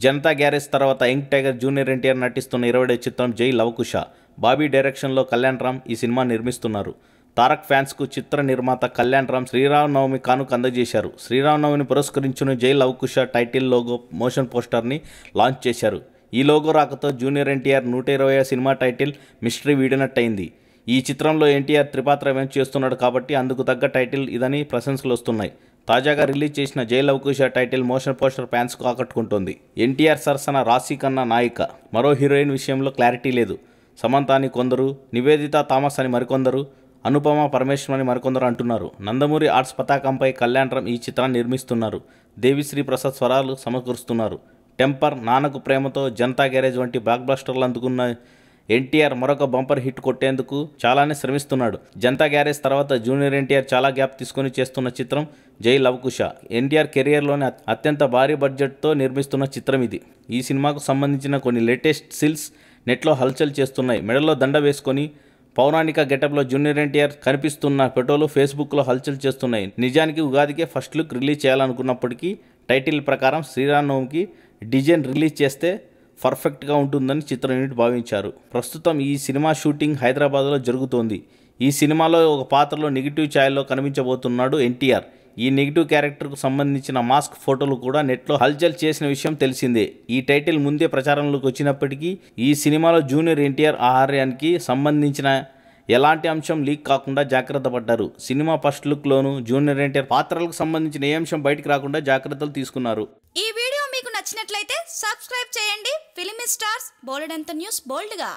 Janata garage తర్వాత young tiger junior NTR నటిస్తున్న 20వ చిత్రం జై లవకుశ. బాబీ డైరెక్షన్లో కళ్యాణ్ రామ్ ఈ సినిమా నిర్మిస్తున్నారు. తారక్ ఫ్యాన్స్కు చిత్ర నిర్మాత కళ్యాణ్ రామ్ శ్రీరామనవమి కానుక అందజేశారు. శ్రీరామనవమిని పురస్కరించుకుని Jai Lavakusa title logo motion పోస్టర్ని లాంచ్ చేశారు. ఈ లోగో రాకతో జూనియర్ ఎన్టీఆర్ 120వ సినిమా టైటిల్ మిస్టరీ వీడినట్టయింది. ఈ చిత్రంలో ఎన్టీఆర్ త్రిపాత్ర చేస్తున్నాడు కాబట్టి అందుకు తగ్గ టైటిల్ ఇదని ప్రశంసలు వస్తున్నాయి. తాజాగా రిలీజ్ చేసిన Jai Lavakusa title motion poster ఫ్యాన్స్కు ఆకట్టుకుంటోంది. ఎన్టీఆర్ సరసన రాశి ఖన్నా నాయిక. మరో హీరోయిన్ విషయంలో క్లారిటీ లేదు. సమంత అని కొందరు, నివేదిత థామస్ అని మరికొందరు, అనుపమ పరమేశ్వరన్ అని మరికొందరు అంటున్నారు. నందమూరి ఆర్ట్స్ పతాకంపై కళ్యాణ్ రామ్ ఈ చిత్రాన్ని నిర్మిస్తున్నారు. దేవిశ్రీ ప్రసాద్ స్వరాలు సమకూరుస్తున్నారు. టెంపర్, నాన్నకు ప్రేమతో, జనతా గ్యారేజ్ వంటి బ్లాక్ బస్టర్లు అందుకున్న ఎన్టీఆర్ మరొక బంపర్ హిట్ కొట్టేందుకు చాలానే శ్రమిస్తున్నాడు. జనతా గ్యారేజ్ తర్వాత జూనియర్ ఎన్టీఆర్ చాలా గ్యాప్ తీసుకొని చేస్తున్న చిత్రం జై లవకుశ. ఎన్టీఆర్ కెరియర్లోని అత్యంత భారీ బడ్జెట్తో నిర్మిస్తున్న చిత్రం ఇది. ఈ సినిమాకు సంబంధించిన కొన్ని లేటెస్ట్ స్టిల్స్ నెట్లో హల్చల్ చేస్తున్నాయి. మెడలో దండ వేసుకొని పౌరాణిక గెటప్లో జూనియర్ ఎన్టీఆర్ కనిపిస్తున్న ఫోటోలు ఫేస్బుక్లో హల్చల్ చేస్తున్నాయి. నిజానికి ఉగాదికే ఫస్ట్ లుక్ రిలీజ్ చేయాలనుకున్నప్పటికీ టైటిల్ ప్రకారం శ్రీరామనవమికి డిజైన్ రిలీజ్ చేస్తే పర్ఫెక్ట్గా ఉంటుందని చిత్ర యూనిట్ భావించారు. ప్రస్తుతం ఈ సినిమా షూటింగ్ హైదరాబాద్లో జరుగుతోంది. ఈ సినిమాలో ఒక పాత్రలో నెగిటివ్ ఛాయల్లో కనిపించబోతున్నాడు ఎన్టీఆర్. ఈ నెగిటివ్ క్యారెక్టర్కు సంబంధించిన మాస్క్ ఫోటోలు కూడా నెట్లో హల్చల్ చేసిన విషయం తెలిసిందే. ఈ టైటిల్ ముందే ప్రచారంలోకి వచ్చినప్పటికీ ఈ సినిమాలో జూనియర్ ఎన్టీఆర్ ఆహార్యానికి సంబంధించిన ఎలాంటి అంశం లీక్ కాకుండా జాగ్రత్త పడ్డారు. సినిమా ఫస్ట్ లుక్లోనూ జూనియర్ ఎన్టీఆర్ పాత్రలకు సంబంధించిన ఏ అంశం బయటికి రాకుండా జాగ్రత్తలు తీసుకున్నారు. ఈ వీడియో మీకు నచ్చినట్లయితే సబ్స్క్రైబ్ చేయండి. ఫిలిమి స్టార్స్ బోలెడంత న్యూస్ బోల్డ్గా.